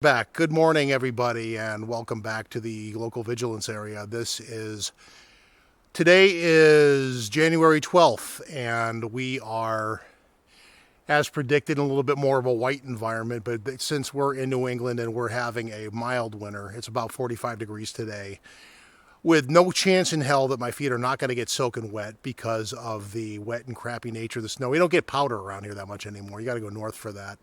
Back. Good morning, everybody, and welcome back to the local vigilance area. Today is January 12th, and we are, as predicted, in a little bit more of a white environment. But since we're in New England and we're having a mild winter, it's about 45 degrees today, with no chance in hell that my feet are not going to get soaking wet because of the wet and crappy nature of the snow. We don't get powder around here that much anymore. You got to go north for that.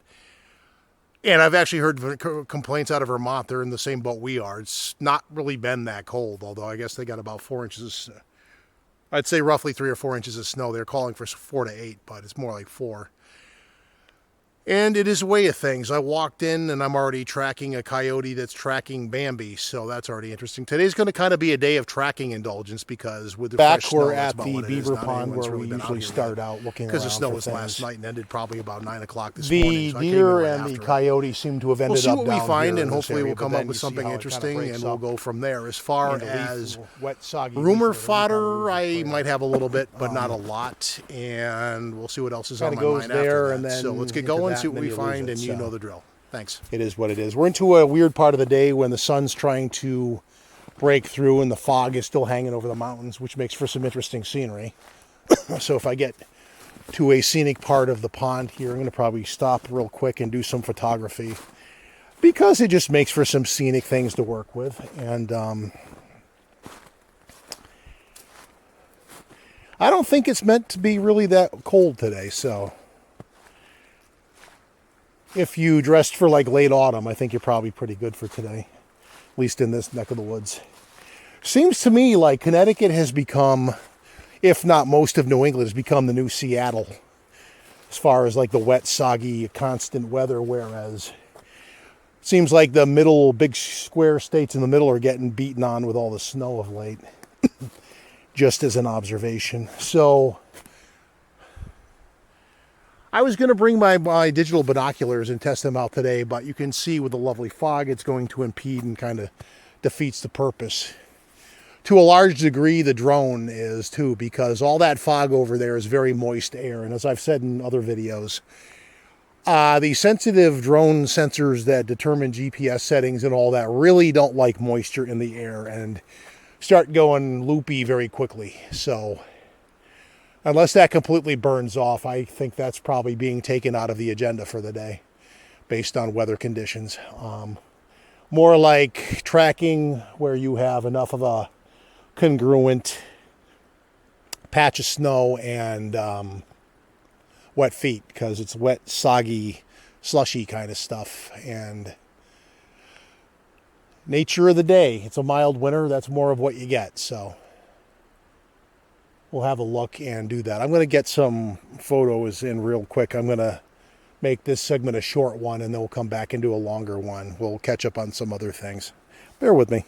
And I've actually heard complaints out of Vermont. They're in the same boat we are. It's not really been that cold, although I guess they got about 4 inches of snow. I'd say roughly 3 or 4 inches of snow. They're calling for 4 to 8, but it's more like 4. And it is a way of things. I walked in and I'm already tracking a coyote that's tracking Bambi, so that's already interesting. Today's going to kind of be a day of tracking indulgence because with the fresh snow, we're at the beaver pond where we usually start out looking around because the snow for was things. last night and ended probably about 9 o'clock this morning. The So deer and the coyote seem to have ended we'll up see what we down find, here and in this hopefully area, we'll come but up then with you see something how it kinda interesting, breaks and we'll up go from there. As far into as wet, soggy rumor leaf litter, fodder, I clear. might have a little bit, but not a lot, and we'll see what else is on Kinda my goes mind there, after and that. then So let's get into going, that, see what and we then you lose find, it, and you so. know the drill. Thanks. It is what it is. We're into a weird part of the day when the sun's trying to break through and the fog is still hanging over the mountains, which makes for some interesting scenery. So if I get to a scenic part of the pond here, I'm going to probably stop real quick and do some photography because it just makes for some scenic things to work with. And I don't think it's meant to be really that cold today, so if you dressed for like late autumn, I think you're probably pretty good for today, at least in this neck of the woods. Seems to me like Connecticut has become, if not most of New England, has become the new Seattle as far as like the wet, soggy, constant weather, whereas it seems like the middle, big square states in the middle are getting beaten on with all the snow of late, just as an observation. So I was going to bring my digital binoculars and test them out today, but you can see with the lovely fog, it's going to impede and kind of defeats the purpose. To a large degree, the drone is too, because all that fog over there is very moist air. And as I've said in other videos, the sensitive drone sensors that determine GPS settings and all that really don't like moisture in the air and start going loopy very quickly. So unless that completely burns off, I think that's probably being taken out of the agenda for the day based on weather conditions. More like tracking where you have enough of a congruent patch of snow and wet feet, because it's wet, soggy, slushy kind of stuff. And nature of the day, it's a mild winter, that's more of what you get. So we'll have a look and do that. I'm going to get some photos in real quick. I'm going to make this segment a short one, and then we'll come back and do a longer one. We'll catch up on some other things. Bear with me.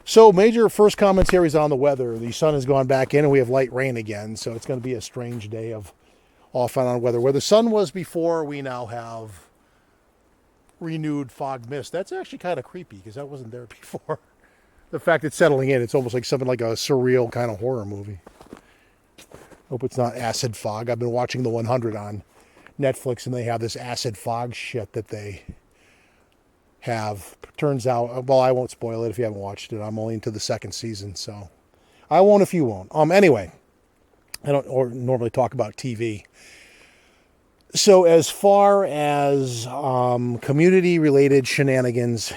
So major first commentaries on the weather. The sun has gone back in and we have light rain again. So it's going to be a strange day of off and on weather. Where the sun was before, we now have renewed fog mist. That's actually kind of creepy because that wasn't there before. The fact it's settling in, it's almost like something like a surreal kind of horror movie. Hope it's not acid fog. I've been watching The 100 on Netflix, and they have this acid fog shit that they have. Turns out, well, I won't spoil it if you haven't watched it. I'm only into the second season, so I won't if you won't. Anyway, I don't normally talk about TV. So as far as community-related shenanigans,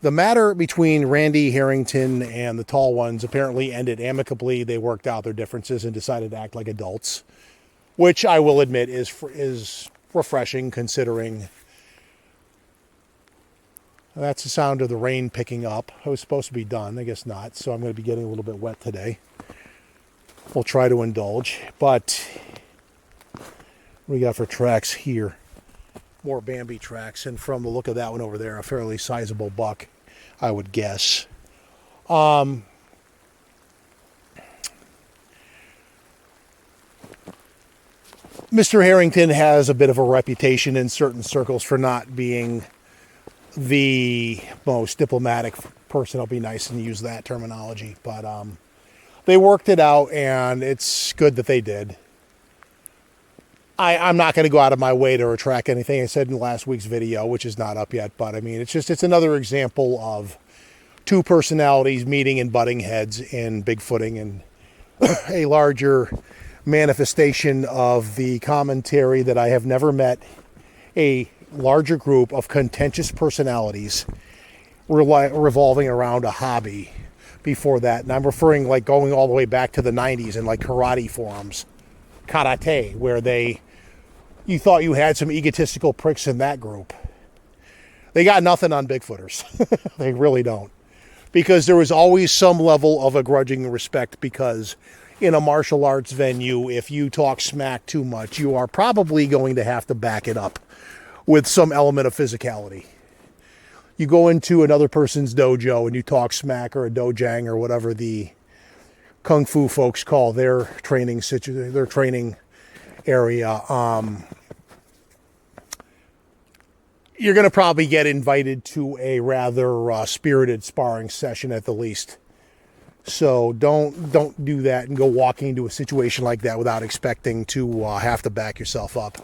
the matter between Randy Harrington and the Tall Ones apparently ended amicably. They worked out their differences and decided to act like adults, which I will admit is refreshing, considering that's the sound of the rain picking up. It was supposed to be done. I guess not. So I'm going to be getting a little bit wet today. We'll try to indulge. But what do we got for tracks here? More Bambi tracks. And from the look of that one over there, a fairly sizable buck, I would guess. Mr. Harrington has a bit of a reputation in certain circles for not being the most diplomatic person. I'll be nice and use that terminology, but they worked it out, and it's good that they did. I'm not going to go out of my way to retract anything I said in last week's video, which is not up yet. But I mean, it's another example of two personalities meeting and butting heads in Bigfooting, and a larger manifestation of the commentary that I have never met a larger group of contentious personalities revolving around a hobby before that. And I'm referring like going all the way back to the 90s and like karate forums, karate, where you thought you had some egotistical pricks in that group. They got nothing on Bigfooters. They really don't. Because there was always some level of a grudging respect, because in a martial arts venue, if you talk smack too much, you are probably going to have to back it up with some element of physicality. You go into another person's dojo and you talk smack, or a dojang, or whatever the kung fu folks call their training area, you're going to probably get invited to a rather spirited sparring session at the least. So don't do that and go walking into a situation like that without expecting to have to back yourself up.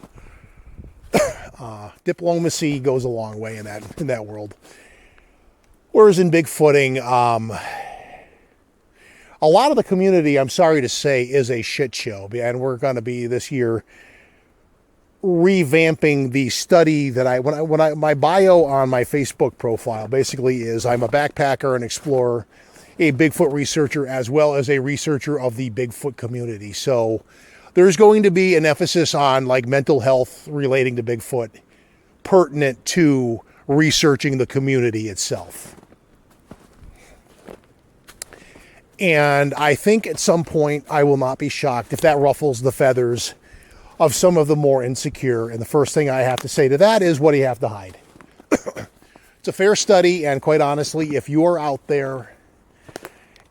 Diplomacy goes a long way in that world. Whereas in Bigfooting, a lot of the community, I'm sorry to say, is a shit show. And we're going to be this year revamping the study that my bio on my Facebook profile basically is I'm a backpacker and explorer, a Bigfoot researcher, as well as a researcher of the Bigfoot community. So there's going to be an emphasis on like mental health relating to Bigfoot, pertinent to researching the community itself. And I think at some point I will not be shocked if that ruffles the feathers of some of the more insecure. And the first thing I have to say to that is, what do you have to hide? It's a fair study, and quite honestly, if you are out there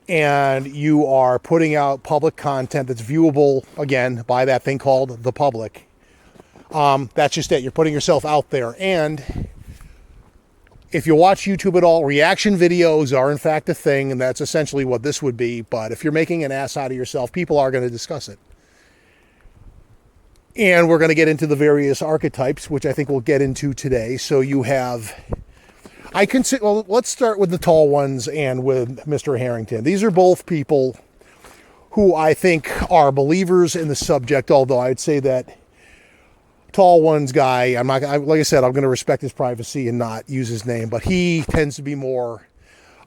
and you are putting out public content that's viewable, again, by that thing called the public, that's just it. You're putting yourself out there. And if you watch YouTube at all, reaction videos are in fact a thing, and that's essentially what this would be. But if you're making an ass out of yourself, people are going to discuss it. And we're going to get into the various archetypes, which I think we'll get into today. So you have, well, let's start with the tall ones and with Mr. Harrington. These are both people who I think are believers in the subject, although I'd say that tall ones guy, like I said, I'm going to respect his privacy and not use his name, but he tends to be more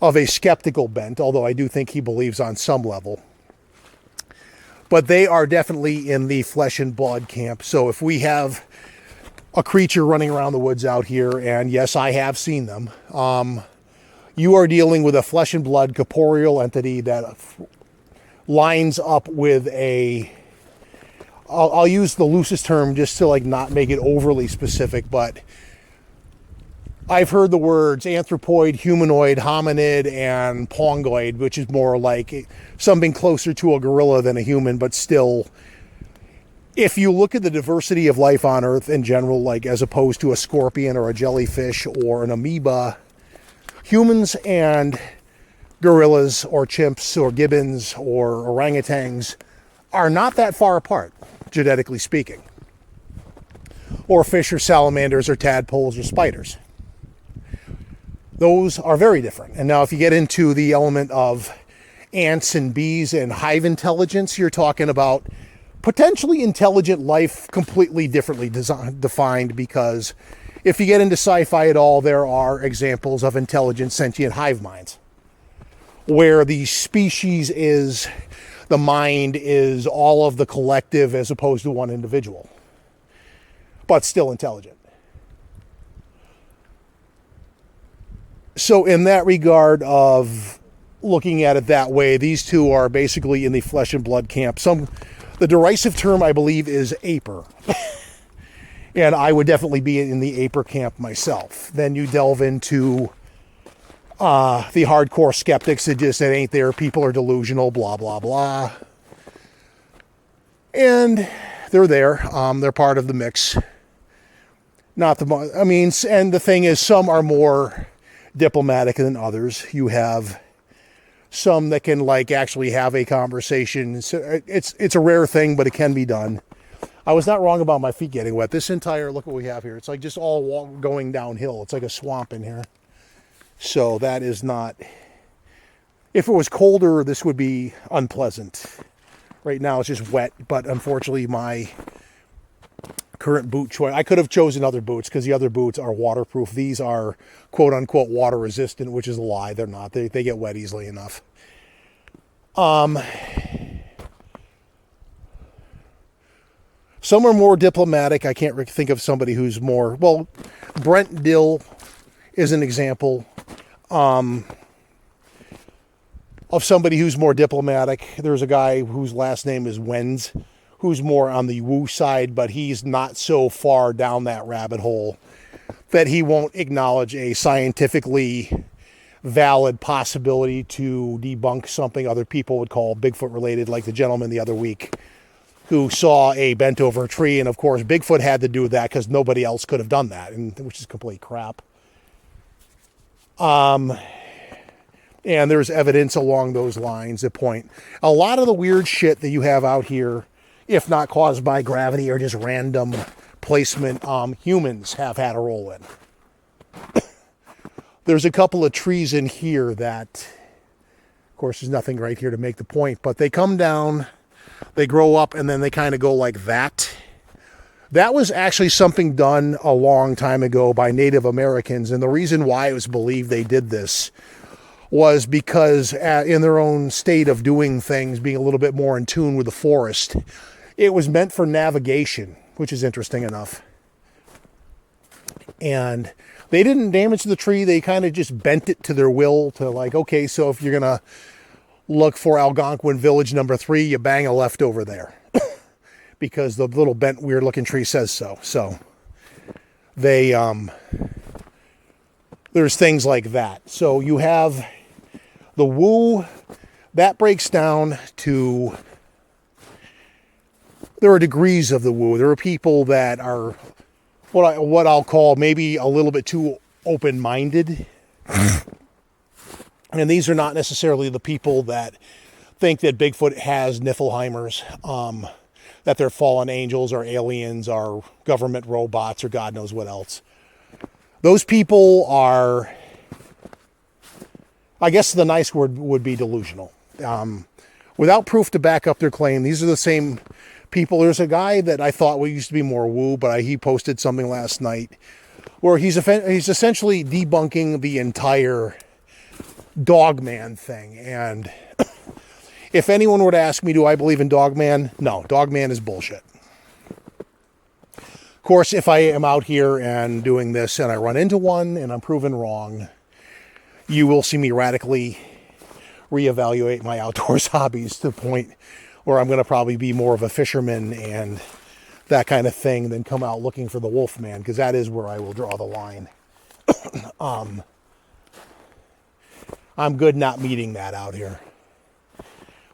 of a skeptical bent, although I do think he believes on some level. But they are definitely in the flesh and blood camp. So if we have a creature running around the woods out here, and yes, I have seen them, you are dealing with a flesh and blood corporeal entity that lines up with I'll use the loosest term just to like not make it overly specific, but I've heard the words anthropoid, humanoid, hominid, and pongoid, which is more like something closer to a gorilla than a human, but still, if you look at the diversity of life on Earth in general, like as opposed to a scorpion or a jellyfish or an amoeba, humans and gorillas or chimps or gibbons or orangutans are not that far apart, genetically speaking. Or fish or salamanders or tadpoles or spiders. Those are very different. And now if you get into the element of ants and bees and hive intelligence, you're talking about potentially intelligent life completely differently defined, because if you get into sci-fi at all, there are examples of intelligent sentient hive minds where the species is, the mind is all of the collective as opposed to one individual, but still intelligent. So in that regard of looking at it that way, these two are basically in the flesh and blood camp. The derisive term, I believe, is aper. And I would definitely be in the aper camp myself. Then you delve into the hardcore skeptics that just said, ain't there, people are delusional, blah, blah, blah. And they're there. They're part of the mix. And the thing is, some are more diplomatic than others. You have some that can like actually have a conversation. So it's a rare thing, but it can be done. I was not wrong about my feet getting wet. This entire, look what we have here. It's like just all going downhill. It's like a swamp in here. So that is not, if it was colder, this would be unpleasant. Right now it's just wet, but unfortunately my current boot choice, I could have chosen other boots because the other boots are waterproof. These are quote unquote water resistant, which is a lie. They're not. They get wet easily enough. Some are more diplomatic. I can't think of somebody who's more, well, Brent Dill is an example of somebody who's more diplomatic. There's a guy whose last name is Wenz, who's more on the woo side, but he's not so far down that rabbit hole that he won't acknowledge a scientifically valid possibility to debunk something other people would call Bigfoot related, like the gentleman the other week who saw a bent over tree. And of course, Bigfoot had to do that because nobody else could have done that, and which is complete crap. And there's evidence along those lines that point a lot of the weird shit that you have out here, if not caused by gravity or just random placement, humans have had a role in. There's a couple of trees in here that, of course, there's nothing right here to make the point, but they come down, they grow up, and then they kind of go like that. That was actually something done a long time ago by Native Americans, and the reason why it was believed they did this was because in their own state of doing things, being a little bit more in tune with the forest, it was meant for navigation, which is interesting enough. And they didn't damage the tree. They kind of just bent it to their will to like, okay, so if you're going to look for Algonquin Village number 3, you bang a left over there. Because the little bent, weird looking tree says so. So they, there's things like that. So you have the woo, that breaks down to, there are degrees of the woo. There are people that are what I'll call maybe a little bit too open-minded. And these are not necessarily the people that think that Bigfoot has Niflheimers, that they're fallen angels or aliens or government robots or God knows what else. Those people are, I guess the nice word would be delusional. Without proof to back up their claim, these are the same people. There's a guy that I thought used to be more woo, but he posted something last night where he's essentially debunking the entire Dogman thing. And if anyone were to ask me, do I believe in Dogman? No, Dogman is bullshit. Of course, if I am out here and doing this and I run into one and I'm proven wrong, you will see me radically reevaluate my outdoors hobbies to the point where I'm going to probably be more of a fisherman and that kind of thing than come out looking for the Wolfman, because that is where I will draw the line. I'm good not meeting that out here.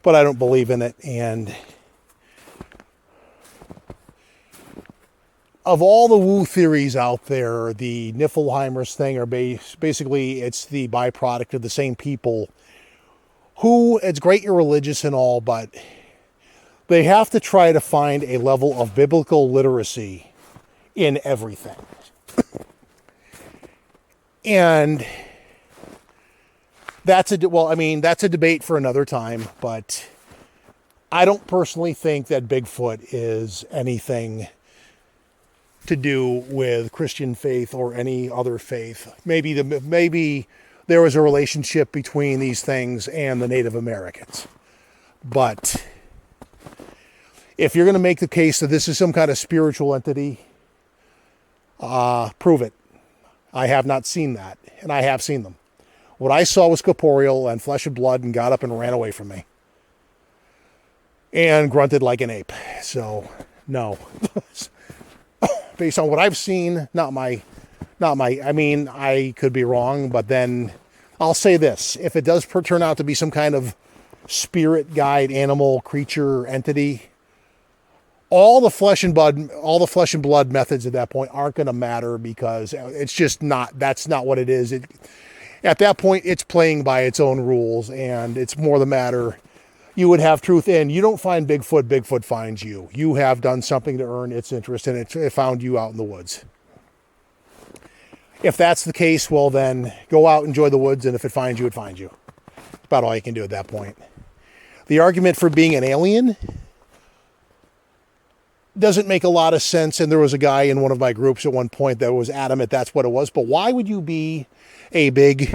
But I don't believe in it. And of all the woo theories out there, the Niflheimers thing are basically it's the byproduct of the same people who, it's great you're religious and all, but they have to try to find a level of biblical literacy in everything. And that's a debate for another time, but I don't personally think that Bigfoot is anything to do with Christian faith or any other faith. Maybe there was a relationship between these things and the Native Americans. But if you're going to make the case that this is some kind of spiritual entity, prove it. I have not seen that, and I have seen them. What I saw was corporeal and flesh and blood and got up and ran away from me. And grunted like an ape. So, no. Based on what I've seen, I mean, I could be wrong, but then I'll say this. If it does turn out to be some kind of spirit guide, animal, creature, entity, all the flesh and blood methods at that point aren't going to matter, because it's just not, that's not what it is. At that point, it's playing by its own rules, and it's more the matter, you would have truth in. You don't find Bigfoot, Bigfoot finds you. You have done something to earn its interest, and it found you out in the woods. If that's the case, well then, go out, enjoy the woods, and if it finds you, it finds you. About all you can do at that point. The argument for being an alien doesn't make a lot of sense, and there was a guy in one of my groups at one point that was adamant that's what it was, but why would you be a big,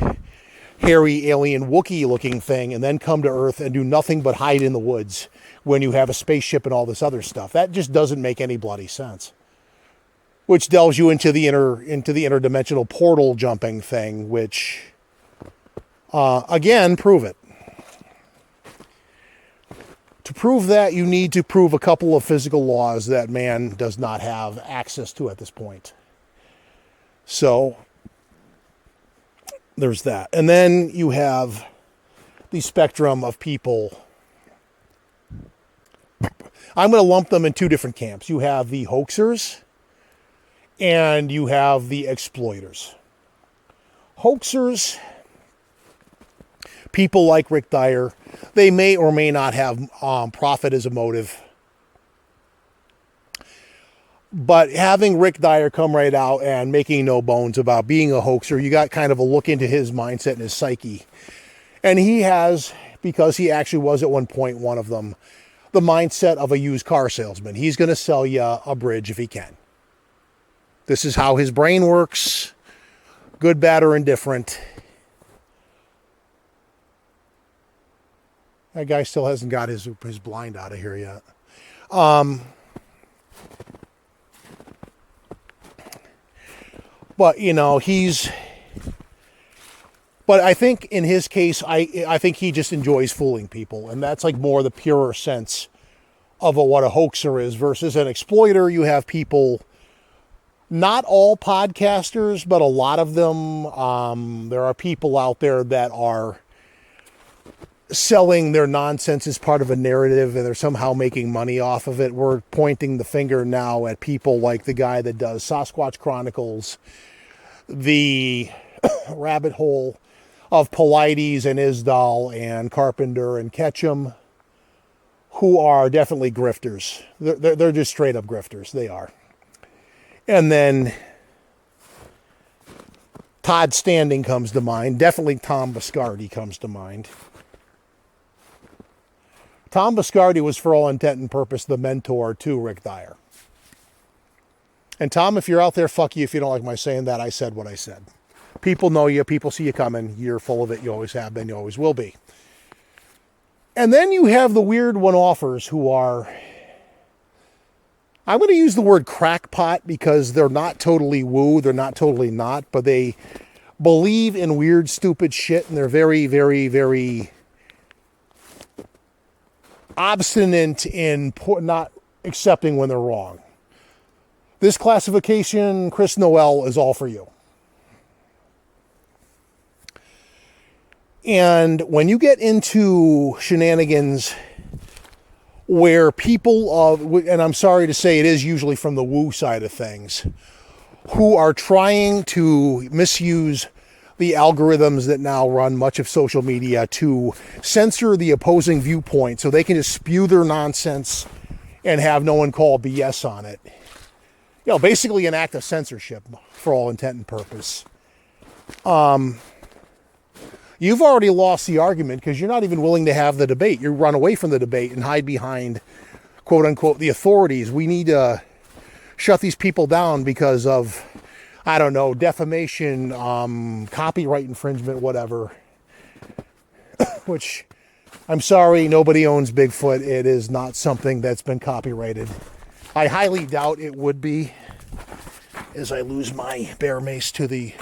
hairy, alien, Wookiee-looking thing and then come to Earth and do nothing but hide in the woods when you have a spaceship and all this other stuff? That just doesn't make any bloody sense. Which delves you into the interdimensional portal jumping thing, which, again, prove it. To prove that, you need to prove a couple of physical laws that man does not have access to at this point. So, there's that. And then you have the spectrum of people. I'm going to lump them in two different camps. You have the hoaxers and you have the exploiters. Hoaxers, people like Rick Dyer, they may or may not have profit as a motive. But having Rick Dyer come right out and making no bones about being a hoaxer, you got kind of a look into his mindset and his psyche. And he has, because he actually was at one point one of them, the mindset of a used car salesman. He's going to sell you a bridge if he can. This is how his brain works, good, bad, or indifferent. That guy still hasn't got his blind out of here yet. But, you know, but I think in his case, I think he just enjoys fooling people. And that's like more the purer sense of what a hoaxer is versus an exploiter. You have people, not all podcasters, but a lot of them. There are people out there that are selling their nonsense as part of a narrative and they're somehow making money off of it. We're pointing the finger now at people like the guy that does Sasquatch Chronicles, the rabbit hole of Paulides and Isdall and Carpenter and Ketchum, who are definitely grifters. They're just straight up grifters. They are. And then Todd Standing comes to mind. Definitely Tom Biscardi comes to mind. Tom Biscardi was, for all intent and purpose, the mentor to Rick Dyer. And Tom, if you're out there, fuck you if you don't like my saying that. I said what I said. People know you. People see you coming. You're full of it. You always have been. You always will be. And then you have the weird one-offers who are, I'm going to use the word crackpot because they're not totally woo. They're not totally not. But they believe in weird, stupid shit. And they're very, very, very obstinate in not accepting when they're wrong. This classification, Chris Noel, is all for you. And when you get into shenanigans where people, and I'm sorry to say it is usually from the woo side of things, who are trying to misuse the algorithms that now run much of social media to censor the opposing viewpoint so they can just spew their nonsense and have no one call BS on it. You know, basically an act of censorship for all intent and purpose. You've already lost the argument because you're not even willing to have the debate. You run away from the debate and hide behind, quote unquote, the authorities. We need to shut these people down because of, I don't know, defamation, copyright infringement, whatever. Which, I'm sorry, nobody owns Bigfoot. It is not something that's been copyrighted. I highly doubt it would be, as I lose my bear mace to the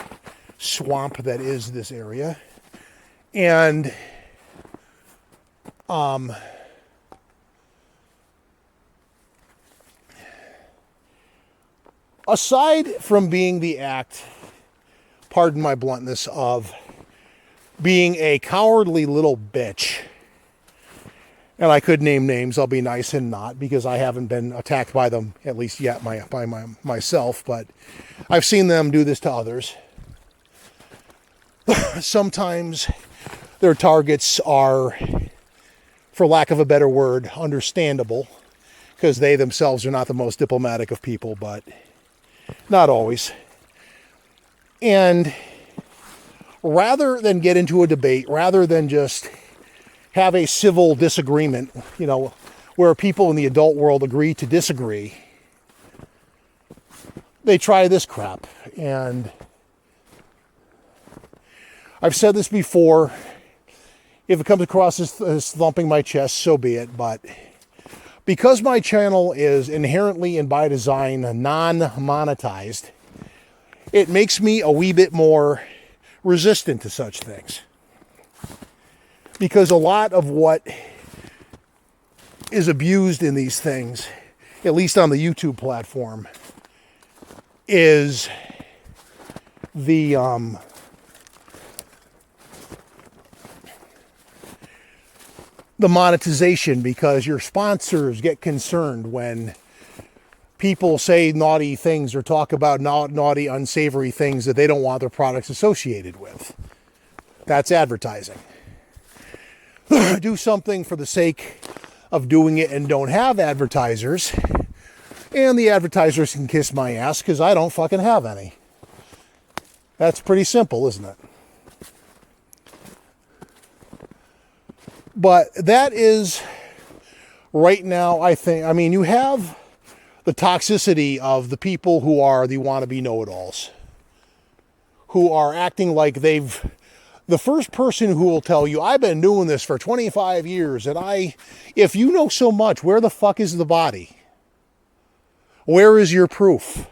swamp that is this area. And aside from being the act, pardon my bluntness, of being a cowardly little bitch, and I could name names, I'll be nice and not, because I haven't been attacked by them, at least yet, myself, but I've seen them do this to others. Sometimes their targets are for lack of a better word, understandable, because they themselves are not the most diplomatic of people, but not always. And rather than get into a debate, rather than just have a civil disagreement, you know, where people in the adult world agree to disagree, they try this crap. And I've said this before. If it comes across as thumping my chest, so be it. But because my channel is inherently and by design non-monetized, it makes me a wee bit more resistant to such things. Because a lot of what is abused in these things, at least on the YouTube platform, is the monetization, because your sponsors get concerned when people say naughty things or talk about naughty, unsavory things that they don't want their products associated with. That's advertising. Do something for the sake of doing it and don't have advertisers, and the advertisers can kiss my ass because I don't fucking have any. That's pretty simple, isn't it? But that is right now, I think, I mean, you have the toxicity of the people who are the wannabe know-it-alls, who are acting like they've, the first person who will tell you, I've been doing this for 25 years, and if you know so much, where the fuck is the body? Where is your proof?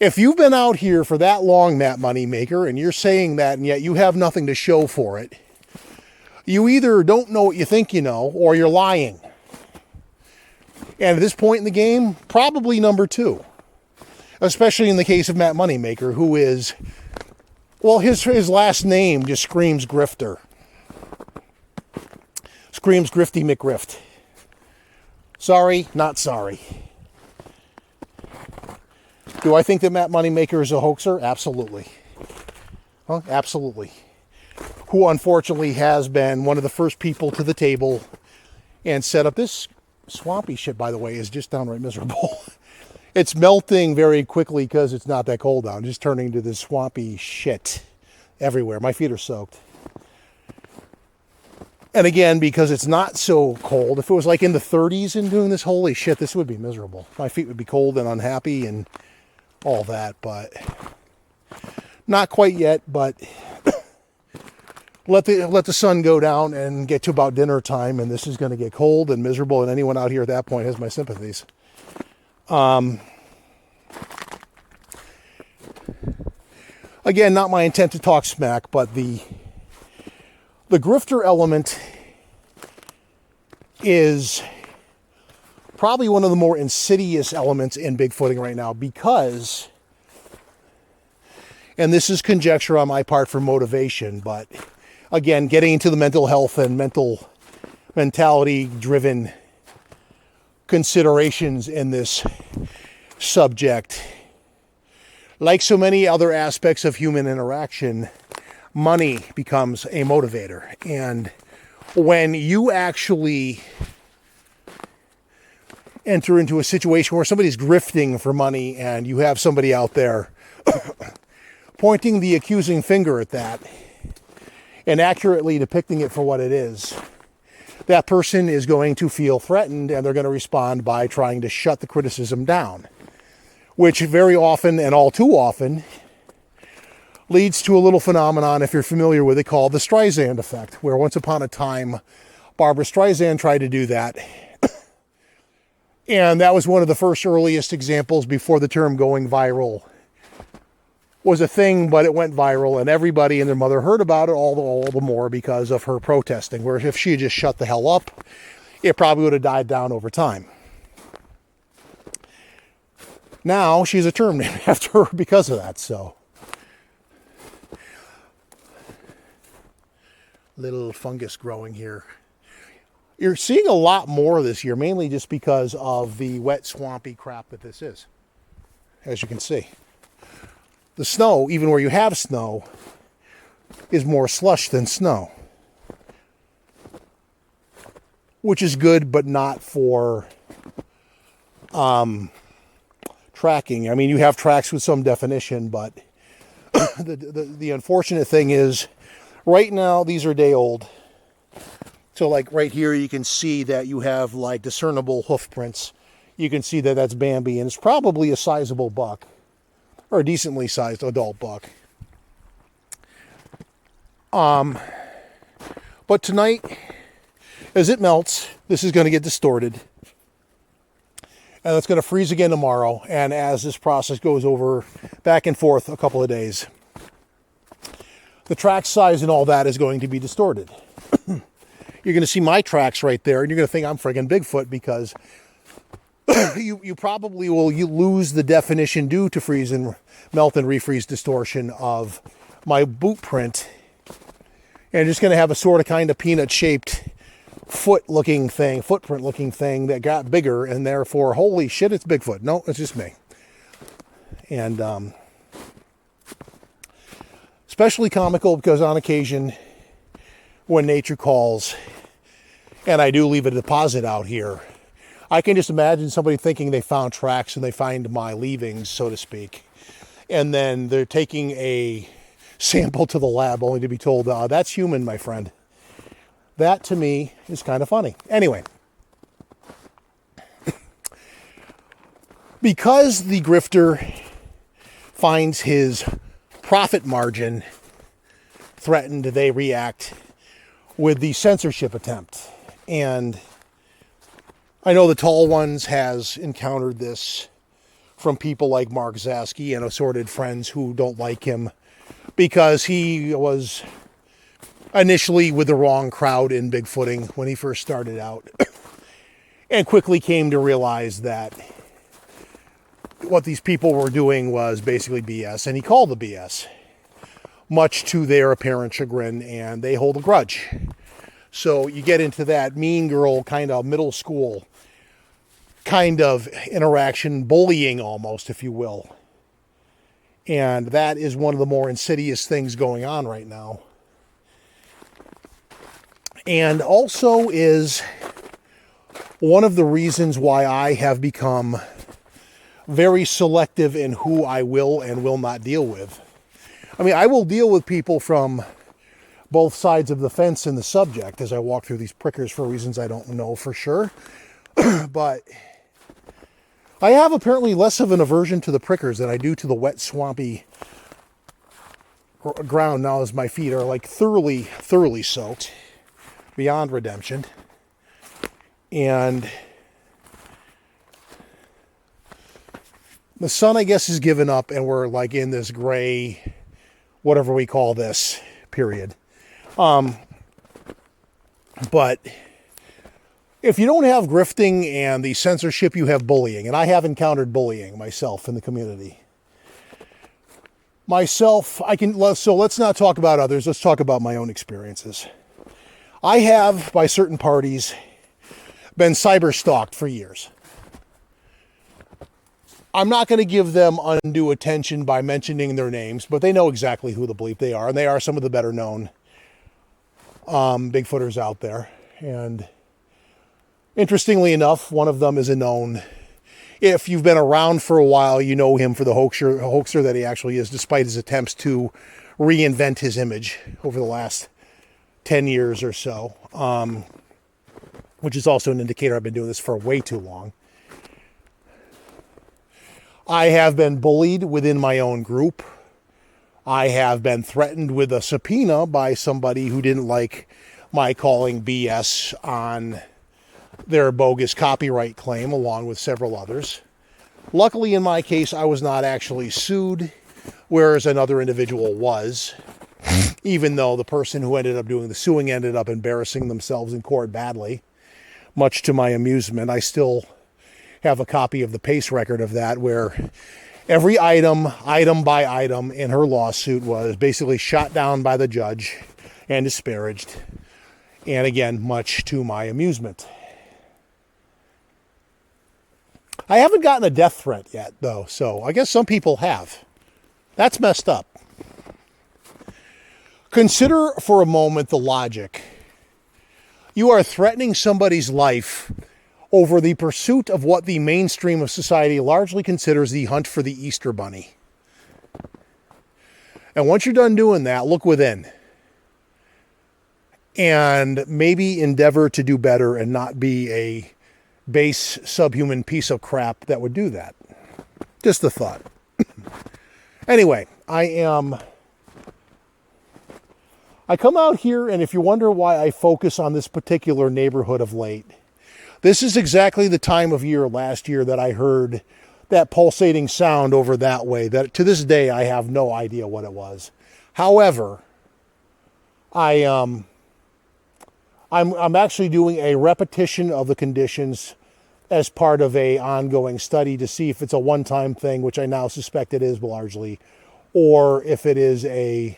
If you've been out here for that long, Matt Moneymaker, and you're saying that, and yet you have nothing to show for it, you either don't know what you think you know, or you're lying. And at this point in the game, probably number two. Especially in the case of Matt Moneymaker, who is, well, his last name just screams grifter. Screams Grifty McGrift. Sorry, not sorry. Do I think that Matt Moneymaker is a hoaxer? Absolutely. Huh? Absolutely. Who unfortunately has been one of the first people to the table and set up this swampy shit, by the way, is just downright miserable. It's melting very quickly because it's not that cold out. Just turning to this swampy shit everywhere. My feet are soaked. And again, because it's not so cold, if it was like in the 30s and doing this, holy shit, this would be miserable. My feet would be cold and unhappy and all that, but not quite yet, but let the sun go down and get to about dinner time, and this is going to get cold and miserable, and anyone out here at that point has my sympathies. Again, not my intent to talk smack, but the grifter element is probably one of the more insidious elements in Bigfooting right now, because, and this is conjecture on my part for motivation, but again, getting into the mental health and mentality-driven considerations in this subject, like so many other aspects of human interaction, money becomes a motivator. And when you actually enter into a situation where somebody's grifting for money and you have somebody out there pointing the accusing finger at that and accurately depicting it for what it is, that person is going to feel threatened, and they're going to respond by trying to shut the criticism down, which very often, and all too often, leads to a little phenomenon, if you're familiar with it, called the Streisand effect, where once upon a time, Barbra Streisand tried to do that. And that was one of the first earliest examples before the term going viral was a thing, but it went viral, and everybody and their mother heard about it all the more because of her protesting, where if she had just shut the hell up, it probably would have died down over time. Now she's a term named after her because of that, so. Little fungus growing here. You're seeing a lot more this year, mainly just because of the wet, swampy crap that this is, as you can see. The snow, even where you have snow, is more slush than snow. which is good, but not for tracking. I mean, you have tracks with some definition, but the unfortunate thing is right now these are day old. So like right here, you can see that you have like discernible hoof prints. You can see that that's Bambi, and it's probably a sizable buck, or a decently sized adult buck. But tonight, as it melts, this is going to get distorted. And it's going to freeze again tomorrow. And as this process goes over back and forth a couple of days, the track size and all that is going to be distorted. You're going to see my tracks right there, and you're going to think I'm friggin' Bigfoot because you probably will lose the definition due to freeze and melt and refreeze distortion of my boot print. And just going to have a sort of kind of peanut-shaped footprint-looking thing that got bigger, and therefore, holy shit, it's Bigfoot. No, it's just me. And especially comical because on occasion, when nature calls, and I do leave a deposit out here, I can just imagine somebody thinking they found tracks and they find my leavings, so to speak, and then they're taking a sample to the lab only to be told, that's human, my friend. That, to me, is kind of funny. Anyway, because the grifter finds his profit margin threatened, they react with the censorship attempt. And I know the Tall Ones has encountered this from people like Mark Zasky and assorted friends who don't like him because he was initially with the wrong crowd in Bigfooting when he first started out and quickly came to realize that what these people were doing was basically BS, and he called the BS, much to their apparent chagrin, and they hold a grudge. So you get into that mean girl kind of middle school kind of interaction, bullying almost, if you will. And that is one of the more insidious things going on right now. And also is one of the reasons why I have become very selective in who I will and will not deal with. I mean, I will deal with people from both sides of the fence in the subject as I walk through these prickers for reasons I don't know for sure. But I have apparently less of an aversion to the prickers than I do to the wet, swampy ground now as my feet are like thoroughly soaked beyond redemption. And the sun, I guess, is given up, and we're like in this gray, whatever we call this, period. But if you don't have grifting and the censorship, you have bullying. And I have encountered bullying myself in the community. So let's not talk about others. Let's talk about my own experiences. I have, by certain parties, been cyber stalked for years. I'm not going to give them undue attention by mentioning their names, but they know exactly who the bleep they are, and they are some of the better known Bigfooters out there. And interestingly enough, one of them is a known. If you've been around for a while, you know him for the hoaxer that he actually is, despite his attempts to reinvent his image over the last 10 years or so, which is also an indicator I've been doing this for way too long. I have been bullied within my own group. I have been threatened with a subpoena by somebody who didn't like my calling BS on their bogus copyright claim, along with several others. Luckily, in my case, I was not actually sued, whereas another individual was, even though the person who ended up doing the suing ended up embarrassing themselves in court badly. Much to my amusement, I still have a copy of the PACE record of that, where every item by item in her lawsuit was basically shot down by the judge and disparaged. And again, much to my amusement. I haven't gotten a death threat yet, though, so I guess some people have. That's messed up. Consider for a moment the logic. You are threatening somebody's life over the pursuit of what the mainstream of society largely considers the hunt for the Easter Bunny. And once you're done doing that, look within. And maybe endeavor to do better and not be a base subhuman piece of crap that would do that. Just a thought. Anyway, I come out here, and if you wonder why I focus on this particular neighborhood of late, this is exactly the time of year last year that I heard that pulsating sound over that way, that to this day I have no idea what it was. However, I'm actually doing a repetition of the conditions as part of a ongoing study to see if it's a one-time thing, which I now suspect it is largely, or if it is a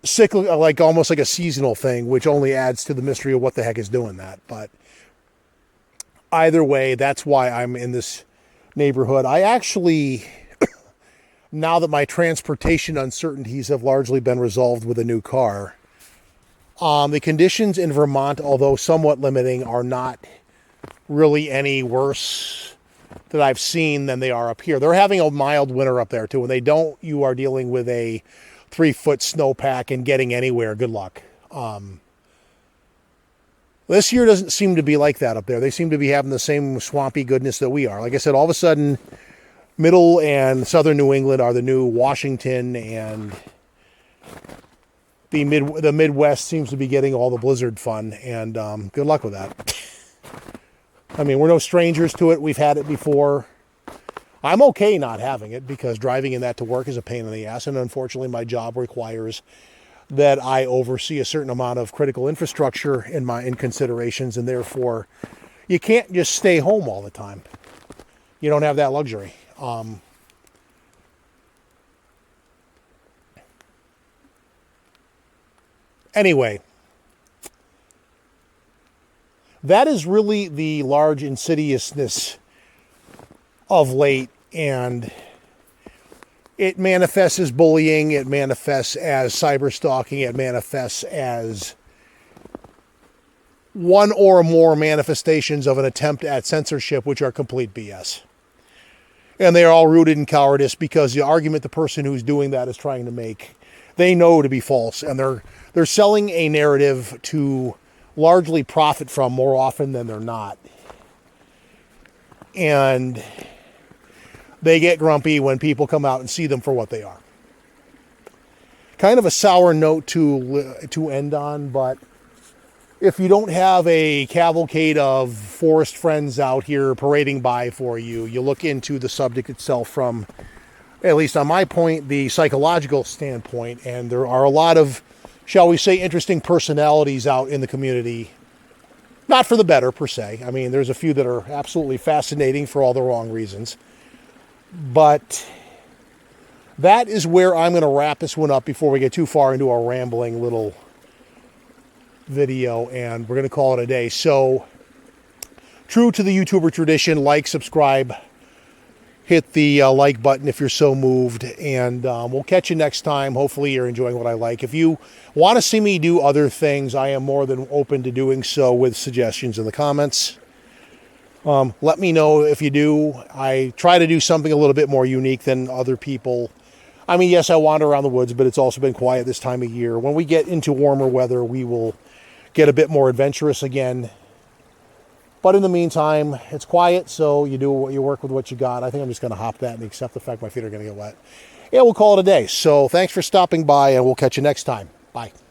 cyclical, like almost like a seasonal thing, which only adds to the mystery of what the heck is doing that. But either way, that's why I'm in this neighborhood. I actually, now that my transportation uncertainties have largely been resolved with a new car, the conditions in Vermont, although somewhat limiting, are not really any worse that I've seen than they are up here. They're having a mild winter up there too. When they don't, you are dealing with a 3-foot snowpack and getting anywhere. Good luck. This year doesn't seem to be like that up there. They seem to be having the same swampy goodness that we are. Like I said, all of a sudden, middle and southern New England are the new Washington, and the Midwest seems to be getting all the blizzard fun, and good luck with that. I mean, we're no strangers to it. We've had it before. I'm okay not having it because driving in that to work is a pain in the ass, and unfortunately my job requires that I oversee a certain amount of critical infrastructure in considerations, and therefore you can't just stay home all the time. You don't have that luxury. Anyway, that is really the large insidiousness of late, and it manifests as bullying, it manifests as cyber stalking, it manifests as one or more manifestations of an attempt at censorship, which are complete BS. And they are all rooted in cowardice because the argument the person who's doing that is trying to make, they know to be false, and they're selling a narrative to largely profit from more often than they're not. And they get grumpy when people come out and see them for what they are. Kind of a sour note to end on, but if you don't have a cavalcade of forest friends out here parading by for you, you look into the subject itself from, at least on my point, the psychological standpoint, and there are a lot of, shall we say, interesting personalities out in the community. Not for the better, per se. I mean, there's a few that are absolutely fascinating for all the wrong reasons. But that is where I'm going to wrap this one up before we get too far into our rambling little video, and we're going to call it a day. So, true to the YouTuber tradition, like, subscribe, hit the like button if you're so moved, and we'll catch you next time. Hopefully you're enjoying what I like. If you want to see me do other things, I am more than open to doing so with suggestions in the comments. Let me know if you do. I try to do something a little bit more unique than other people. I mean, yes, I wander around the woods, but it's also been quiet this time of year. When we get into warmer weather, we will get a bit more adventurous again. But in the meantime, it's quiet, so you work with what you got. I think I'm just going to hop that and accept the fact my feet are going to get wet. Yeah, we'll call it a day. So thanks for stopping by, and we'll catch you next time. Bye.